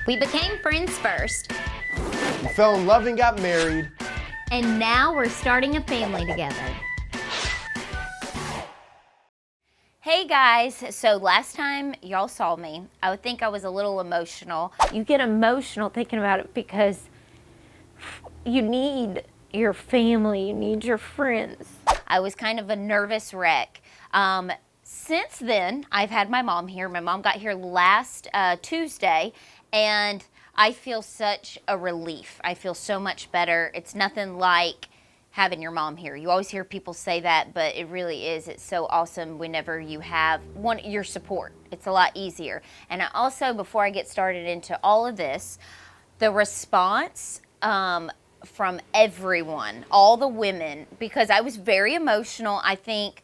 We became friends first, We fell in love and got married. and now we're starting a family together. Hey guys, so last time y'all saw me, I would think I was a little emotional. You get emotional thinking about it because you need your family, you need your friends. I was kind of a nervous wreck. Since then, I've had my mom here. My mom got here last Tuesday, and I feel such a relief. I feel so much better. It's nothing like having your mom here. You always hear people say that, but it really is. It's so awesome whenever you have your support. It's a lot easier. And I also, before I get started into all of this, the response from everyone, all the women, because I was very emotional. I think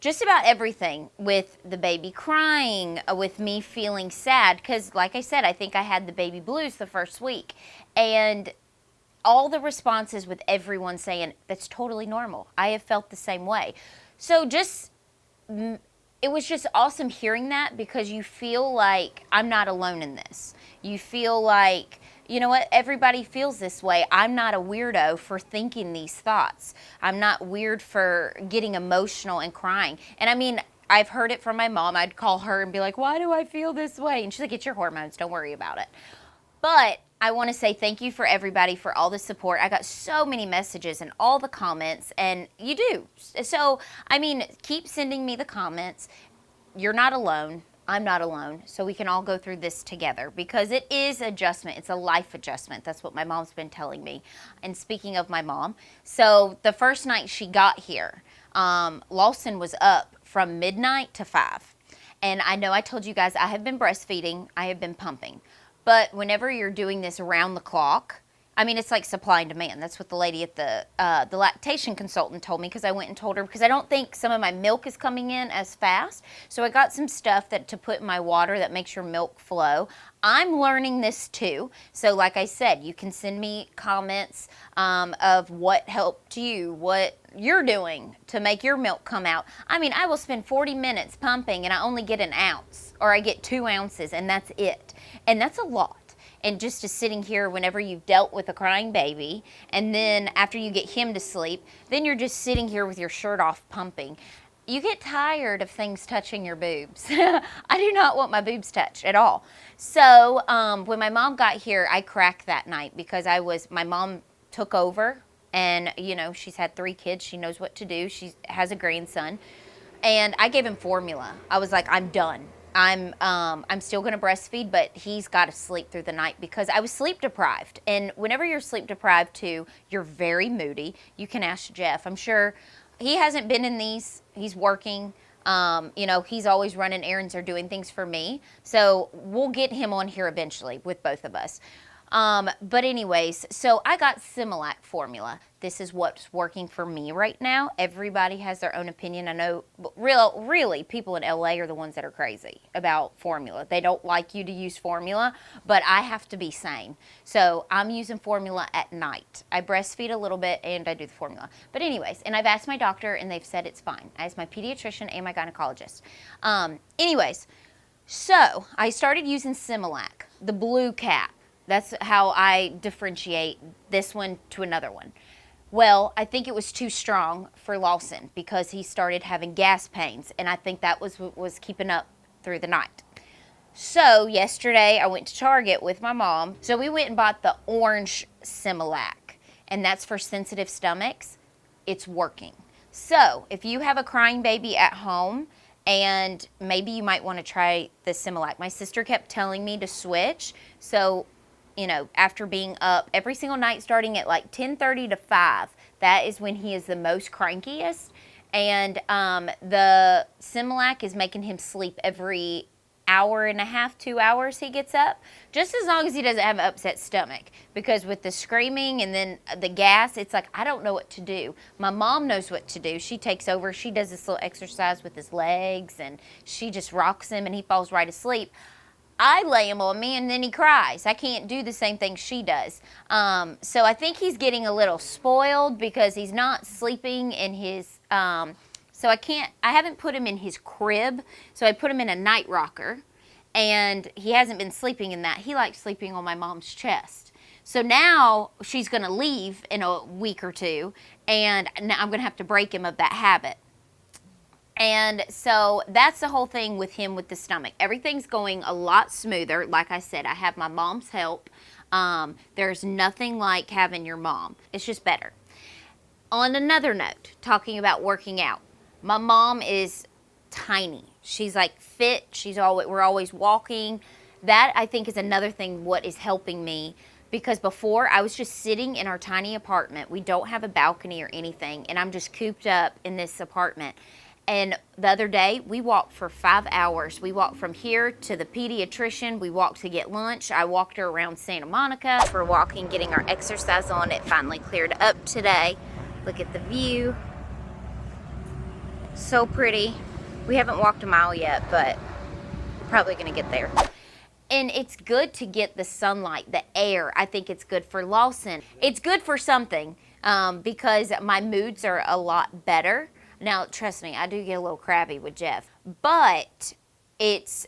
just about everything, with the baby crying, with me feeling sad, because like I said, I think I had the baby blues the first week, and all the responses with everyone saying that's totally normal. I have felt the same way. So it was just awesome hearing that, because you feel like I'm not alone in this. You feel like, you know what, everybody feels this way. I'm not a weirdo for thinking these thoughts. I'm not weird for getting emotional and crying. And I mean, I've heard it from my mom. I'd call her and be like, why do I feel this way? And she's like, it's your hormones, don't worry about it. But I want to say thank you for everybody for all the support. I got so many messages and all the comments, and you do. So, I mean, keep sending me the comments. You're not alone. I'm not alone. So we can all go through this together, because it is adjustment. It's a life adjustment. That's what my mom's been telling me. And speaking of my mom, so the first night she got here, Lawson was up from midnight to 5. And I know I told you guys I have been breastfeeding. I have been pumping. But whenever you're doing this around the clock, I mean, it's like supply and demand. That's what the lady at the lactation consultant told me, because I went and told her, because I don't think some of my milk is coming in as fast. So I got some stuff to put in my water that makes your milk flow. I'm learning this too. So like I said, you can send me comments of what helped you, what you're doing to make your milk come out. I mean, I will spend 40 minutes pumping and I only get an ounce, or I get 2 ounces, and that's it. And that's a lot. And just to sitting here whenever you've dealt with a crying baby, and then after you get him to sleep, then you're just sitting here with your shirt off pumping. You get tired of things touching your boobs. I do not want my boobs touched at all. So when my mom got here, I cracked that night, because my mom took over, and you know, she's had 3 kids. She knows what to do. She has a grandson, and I gave him formula. I was like, I'm done. I'm still going to breastfeed, but he's got to sleep through the night, because I was sleep deprived. And whenever you're sleep deprived too, you're very moody. You can ask Jeff. I'm sure he hasn't been in these. He's working. You know, he's always running errands or doing things for me. So we'll get him on here eventually with both of us. But anyways, so I got Similac formula. This is what's working for me right now. Everybody has their own opinion. I know, but really, people in LA are the ones that are crazy about formula. They don't like you to use formula, but I have to be sane. So I'm using formula at night. I breastfeed a little bit and I do the formula. But anyways, and I've asked my doctor and they've said it's fine. I asked my pediatrician and my gynecologist. Anyways, so I started using Similac, the blue cap. That's how I differentiate this one to another one. Well, I think it was too strong for Lawson, because he started having gas pains, and I think that was what was keeping up through the night. So yesterday I went to Target with my mom. So we went and bought the orange Similac, and that's for sensitive stomachs. It's working. So if you have a crying baby at home, and maybe you might want to try the Similac. My sister kept telling me to switch, so you know, after being up every single night starting at like 10:30 to 5, that is when he is the most crankiest. And the Similac is making him sleep every hour and a half, 2 hours he gets up, just as long as he doesn't have an upset stomach. Because with the screaming and then the gas, it's like, I don't know what to do. My mom knows what to do. She takes over. She does this little exercise with his legs, and she just rocks him and he falls right asleep. I lay him on me and then he cries. I can't do the same thing she does. So I think he's getting a little spoiled, because he's not sleeping in his, so I haven't put him in his crib. So I put him in a night rocker, and he hasn't been sleeping in that. He likes sleeping on my mom's chest. So now she's going to leave in a week or two, and now I'm going to have to break him of that habit. And so that's the whole thing with him with the stomach. Everything's going a lot smoother. Like I said, I have my mom's help. There's nothing like having your mom. It's just better. On another note, talking about working out, my mom is tiny. She's like fit. We're always walking. That I think is another thing what is helping me, because before I was just sitting in our tiny apartment. We don't have a balcony or anything, and I'm just cooped up in this apartment. And the other day, we walked for 5 hours. We walked from here to the pediatrician. We walked to get lunch. I walked her around Santa Monica. We're walking, getting our exercise on. It finally cleared up today. Look at the view. So pretty. We haven't walked a mile yet, but we're probably gonna get there. And it's good to get the sunlight, the air. I think it's good for Lawson. It's good for something because my moods are a lot better. Now, trust me, I do get a little crabby with Jeff, but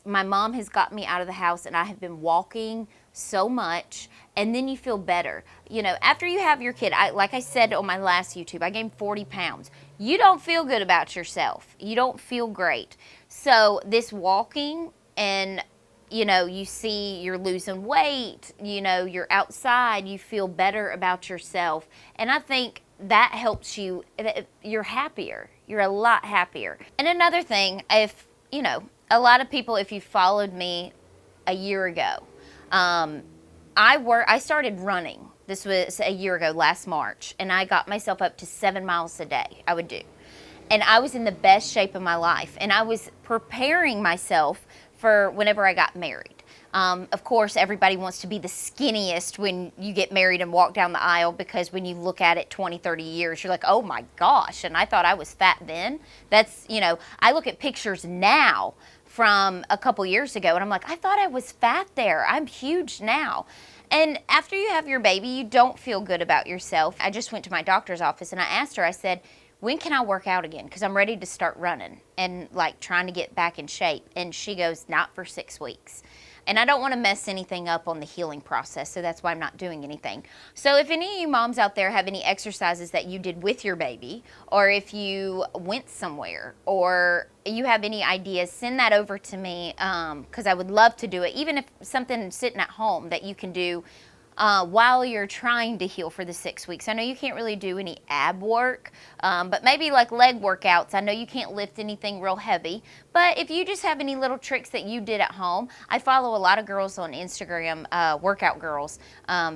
my mom has got me out of the house, and I have been walking so much, and then you feel better. You know, after you have your kid, like I said on my last YouTube, I gained 40 pounds. You don't feel good about yourself. You don't feel great. So this walking, and you know, you see you're losing weight, you know, you're outside, you feel better about yourself. And I think that helps you, you're happier. You're a lot happier. And another thing, if, you know, a lot of people, if you followed me a year ago, I started running. This was a year ago, last March, and I got myself up to 7 miles a day I would do. And I was in the best shape of my life, and I was preparing myself for whenever I got married. Of course, everybody wants to be the skinniest when you get married and walk down the aisle, because when you look at it 20, 30 years, you're like, oh my gosh, and I thought I was fat then. That's, you know, I look at pictures now from a couple years ago, and I'm like, I thought I was fat there. I'm huge now. And after you have your baby, you don't feel good about yourself. I just went to my doctor's office, and I asked her, I said, when can I work out again? Because I'm ready to start running and like trying to get back in shape. And she goes, not for 6 weeks. And I don't want to mess anything up on the healing process, so that's why I'm not doing anything. So if any of you moms out there have any exercises that you did with your baby, or if you went somewhere, or you have any ideas, send that over to me, because I would love to do it. Even if something sitting at home that you can do while you're trying to heal for the 6 weeks. I know you can't really do any ab work, but maybe like leg workouts. I know you can't lift anything real heavy, but if you just have any little tricks that you did at home. I follow a lot of girls on Instagram, workout girls,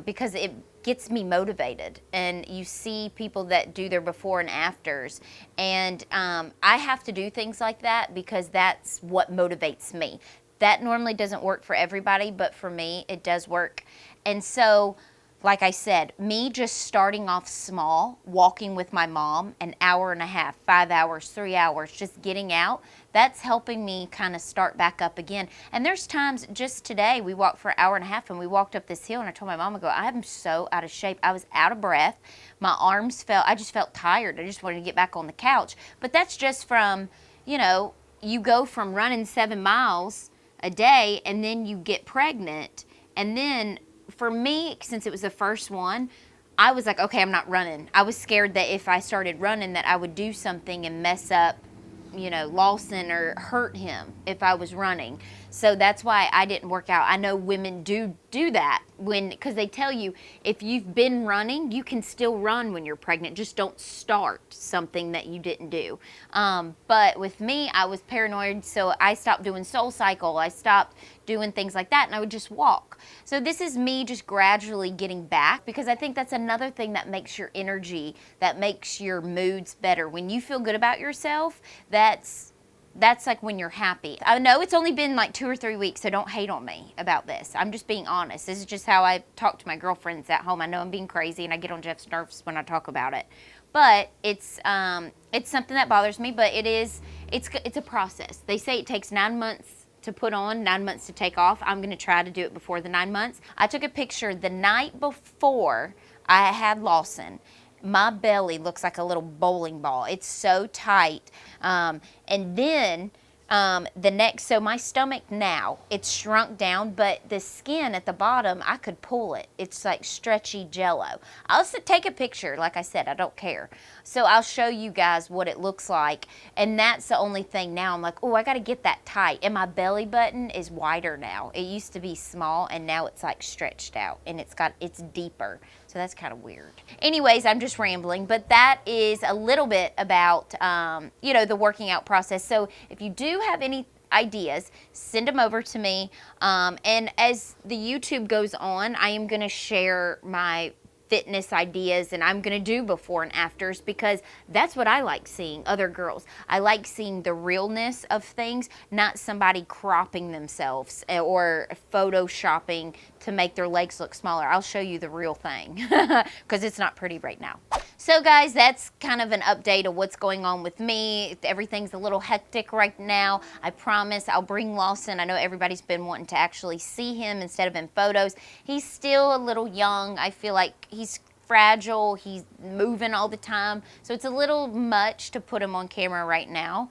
because it gets me motivated, and you see people that do their before and afters, and I have to do things like that because that's what motivates me. That normally doesn't work for everybody, but for me, it does work. And so, like I said, me just starting off small, walking with my mom, an hour and a half, 5 hours, 3 hours, just getting out, that's helping me kind of start back up again. And there's times, just today, we walked for an hour and a half, and we walked up this hill, and I told my mom, I am so out of shape. I was out of breath. My arms I just felt tired. I just wanted to get back on the couch. But that's just from, you know, you go from running 7 miles a day, and then you get pregnant, and then for me, since it was the first one, I was like, okay, I'm not running. I was scared that if I started running that I would do something and mess up, you know, Lawson or hurt him if I was running. So that's why I didn't work out. I know women do that because they tell you if you've been running, you can still run when you're pregnant. Just don't start something that you didn't do. But with me, I was paranoid, so I stopped doing SoulCycle. I stopped doing things like that, and I would just walk. So this is me just gradually getting back, because I think that's another thing that makes your energy, that makes your moods better. When you feel good about yourself, that's like when you're happy. I know it's only been like 2 or 3 weeks, so don't hate on me about this. I'm just being honest. This is just how I talk to my girlfriends at home. I know I'm being crazy, and I get on Jeff's nerves when I talk about it. But it's something that bothers me, but it's a process. They say it takes 9 months to put on, 9 months to take off. I'm gonna try to do it before the 9 months. I took a picture the night before I had Lawson. My belly looks like a little bowling ball. It's so tight. And then So my stomach now, it's shrunk down, but the skin at the bottom, I could pull it. It's like stretchy jello. I'll take a picture. Like I said, I don't care. So I'll show you guys what it looks like. And that's the only thing now. I'm like, oh, I got to get that tight. And my belly button is wider now. It used to be small, and now it's like stretched out, and it's deeper. So that's kind of weird. Anyways, I'm just rambling, but that is a little bit about, the working out process. So if you do have any ideas, send them over to me. And as the YouTube goes on, I am going to share my fitness ideas, and I'm going to do before and afters, because that's what I like seeing other girls. I like seeing the realness of things, not somebody cropping themselves or photoshopping to make their legs look smaller. I'll show you the real thing because it's not pretty right now. So guys, that's kind of an update of what's going on with me. Everything's a little hectic right now. I promise I'll bring Lawson. I know everybody's been wanting to actually see him instead of in photos. He's still a little young. I feel like he's fragile. He's moving all the time. So it's a little much to put him on camera right now.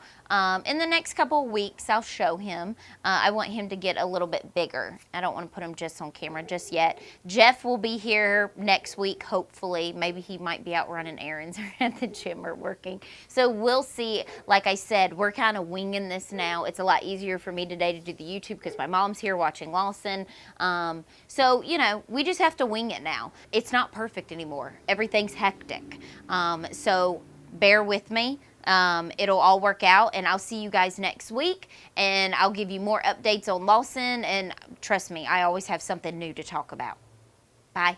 In the next couple of weeks, I'll show him. I want him to get a little bit bigger. I don't want to put him just on camera just yet. Jeff will be here next week, hopefully. Maybe he might be out running errands or at the gym or working. So we'll see. Like I said, we're kind of winging this now. It's a lot easier for me today to do the YouTube because my mom's here watching Lawson. So, we just have to wing it now. It's not perfect anymore. Everything's hectic. So bear with me. It'll all work out, and I'll see you guys next week, and I'll give you more updates on Lawson, and trust me, I always have something new to talk about. Bye.